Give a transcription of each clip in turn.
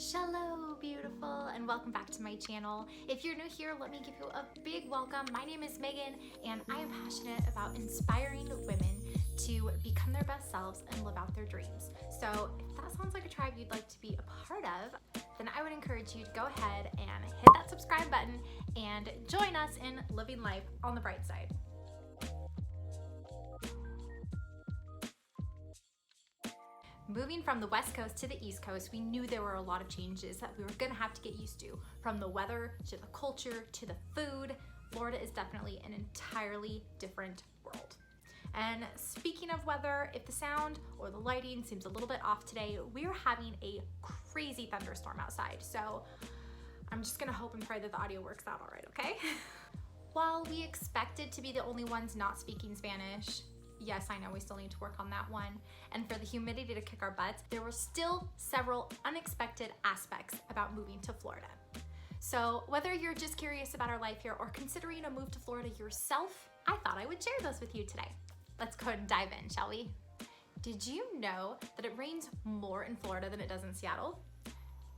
Hello beautiful, and welcome back to my channel. If you're new here, let me give you a big welcome. My name is Megan and I am passionate about inspiring women to become their best selves and live out their dreams. So if that sounds like a tribe you'd like to be a part of, then I would encourage you to go ahead and hit that subscribe button and join us in living life on the bright side. Moving from the West Coast to the East Coast, we knew there were a lot of changes that we were gonna have to get used to. From the weather, to the culture, to the food, Florida is definitely an entirely different world. And speaking of weather, if the sound or the lighting seems a little bit off today, we're having a crazy thunderstorm outside. So I'm just gonna hope and pray that the audio works out all right, okay? While we expected to be the only ones not speaking Spanish, yes, I know we still need to work on that one. And for the humidity to kick our butts, there were still several unexpected aspects about moving to Florida. So whether you're just curious about our life here or considering a move to Florida yourself, I thought I would share those with you today. Let's go ahead and dive in, shall we? Did you know that it rains more in Florida than it does in Seattle?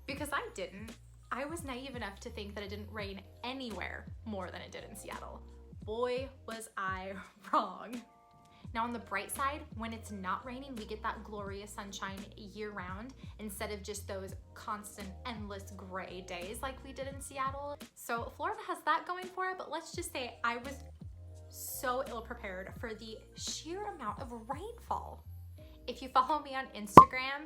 Because I didn't. I was naive enough to think that it didn't rain anywhere more than it did in Seattle. Boy, was I wrong. Now on the bright side, when it's not raining, we get that glorious sunshine year round instead of just those constant, endless gray days like we did in Seattle. So Florida has that going for it, but let's just say I was so ill prepared for the sheer amount of rainfall. If you follow me on Instagram,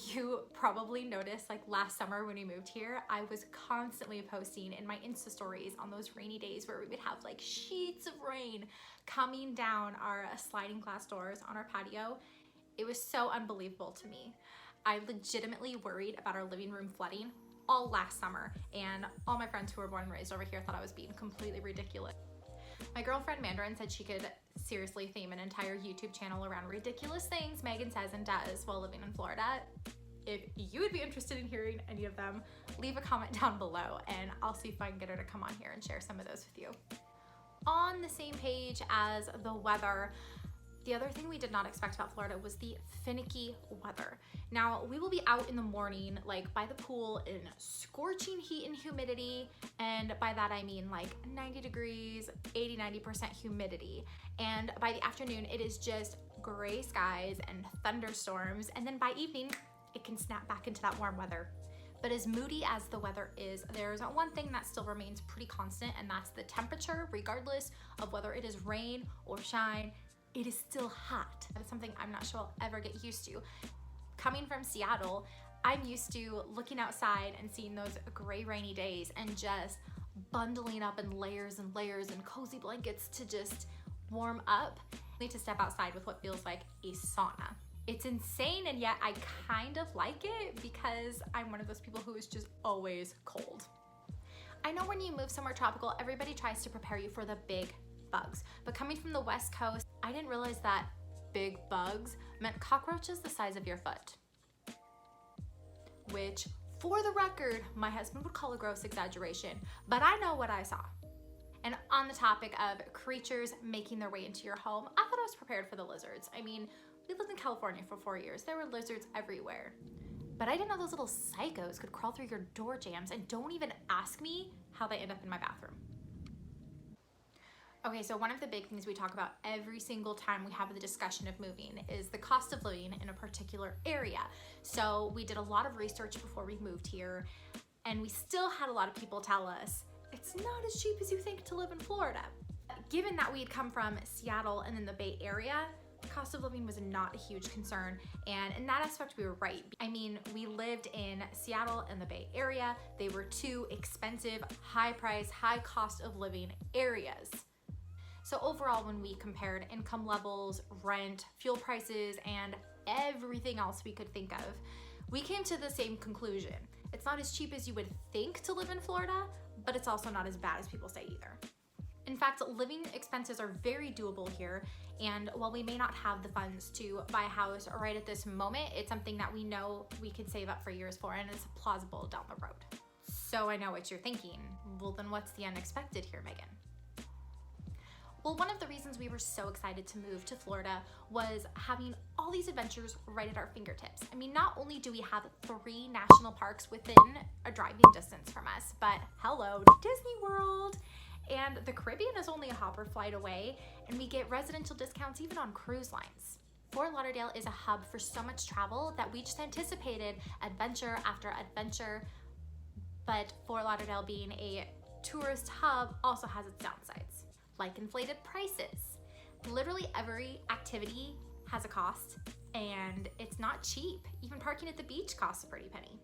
you probably noticed like last summer when we moved here, I was constantly posting in my Insta stories on those rainy days where we would have like sheets of rain coming down our sliding glass doors on our patio. It was so unbelievable to me. I legitimately worried about our living room flooding all last summer, and all my friends who were born and raised over here thought I was being completely ridiculous. My girlfriend Mandarin said she could seriously theme an entire YouTube channel around ridiculous things Megan says and does while living in Florida. If you would be interested in hearing any of them, leave a comment down below and I'll see if I can get her to come on here and share some of those with you. On the same page as the weather, the other thing we did not expect about Florida was the finicky weather. Now, we will be out in the morning, like by the pool in scorching heat and humidity. And by that, I mean like 90 degrees, 80-90% humidity. And by the afternoon, it is just gray skies and thunderstorms. And then by evening, it can snap back into that warm weather. But as moody as the weather is, there's one thing that still remains pretty constant, and that's the temperature, regardless of whether it is rain or shine. It is still hot. That is something I'm not sure I'll ever get used to. Coming from Seattle, I'm used to looking outside and seeing those gray, rainy days and just bundling up in layers and layers and cozy blankets to just warm up. I need to step outside with what feels like a sauna. It's insane, and yet I kind of like it because I'm one of those people who is just always cold. I know when you move somewhere tropical, everybody tries to prepare you for the big bugs. But coming from the West Coast, I didn't realize that big bugs meant cockroaches the size of your foot. Which, for the record, my husband would call a gross exaggeration, but I know what I saw. And on the topic of creatures making their way into your home, I thought I was prepared for the lizards. I mean, we lived in California for 4 years. There were lizards everywhere. But I didn't know those little psychos could crawl through your door jambs, and don't even ask me how they end up in my bathroom. Okay, so one of the big things we talk about every single time we have the discussion of moving is the cost of living in a particular area. So we did a lot of research before we moved here, and we still had a lot of people tell us, it's not as cheap as you think to live in Florida. Given that we had come from Seattle and then the Bay Area, cost of living was not a huge concern, and in that aspect we were right. I mean, we lived in Seattle and the Bay Area. They were two expensive, high price, high cost of living areas. So overall, when we compared income levels, rent, fuel prices, and everything else we could think of, we came to the same conclusion. It's not as cheap as you would think to live in Florida, but it's also not as bad as people say either. In fact, living expenses are very doable here, and while we may not have the funds to buy a house right at this moment, it's something that we know we could save up for years for, and it's plausible down the road. So I know what you're thinking. Well, then what's the unexpected here, Megan? Well, one of the reasons we were so excited to move to Florida was having all these adventures right at our fingertips. I mean, not only do we have 3 national parks within a driving distance from us, but hello, Disney World. And the Caribbean is only a hopper flight away, and we get residential discounts even on cruise lines. Fort Lauderdale is a hub for so much travel that we just anticipated adventure after adventure, but Fort Lauderdale being a tourist hub also has its downsides, like inflated prices. Literally every activity has a cost, and it's not cheap. Even parking at the beach costs a pretty penny.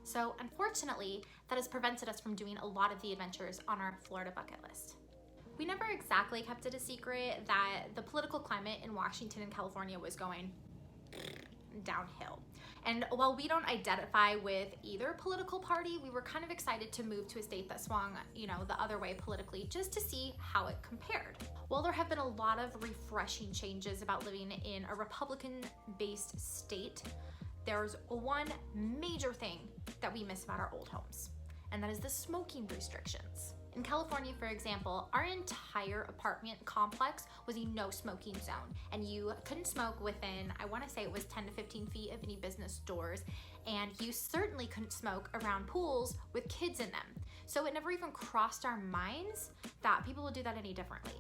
So unfortunately, that has prevented us from doing a lot of the adventures on our Florida bucket list. We never exactly kept it a secret that the political climate in Washington and California was going downhill. And while we don't identify with either political party, we were kind of excited to move to a state that swung, the other way politically, just to see how it compared. While there have been a lot of refreshing changes about living in a Republican-based state, there's one major thing that we miss about our old homes, and that is the smoking restrictions. In California, for example, our entire apartment complex was a no smoking zone, and you couldn't smoke within, I want to say it was 10 to 15 feet of any business doors, and you certainly couldn't smoke around pools with kids in them. So it never even crossed our minds that people would do that any differently.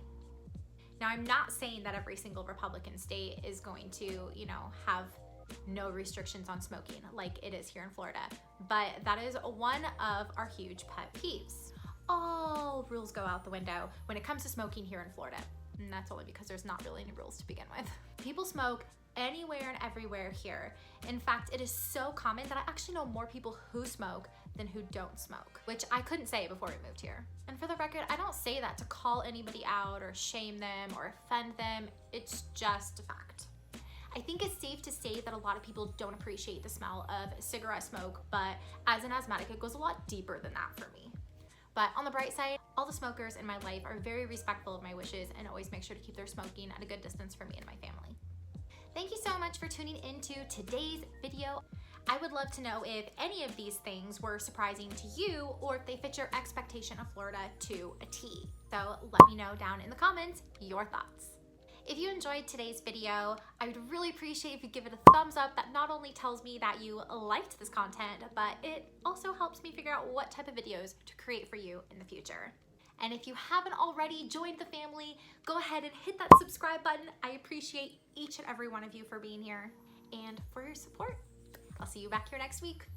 Now, I'm not saying that every single Republican state is going to, have no restrictions on smoking like it is here in Florida, but that is one of our huge pet peeves. All rules go out the window when it comes to smoking here in Florida. And that's only because there's not really any rules to begin with. People smoke anywhere and everywhere here. In fact, it is so common that I actually know more people who smoke than who don't smoke, which I couldn't say before we moved here. And for the record, I don't say that to call anybody out or shame them or offend them. It's just a fact. I think it's safe to say that a lot of people don't appreciate the smell of cigarette smoke, but as an asthmatic, it goes a lot deeper than that for me. But on the bright side, all the smokers in my life are very respectful of my wishes and always make sure to keep their smoking at a good distance from me and my family. Thank you so much for tuning into today's video. I would love to know if any of these things were surprising to you or if they fit your expectation of Florida to a T. So let me know down in the comments your thoughts. If you enjoyed today's video, I would really appreciate if you give it a thumbs up. That not only tells me that you liked this content, but it also helps me figure out what type of videos to create for you in the future. And if you haven't already joined the family, go ahead and hit that subscribe button. I appreciate each and every one of you for being here and for your support. I'll see you back here next week.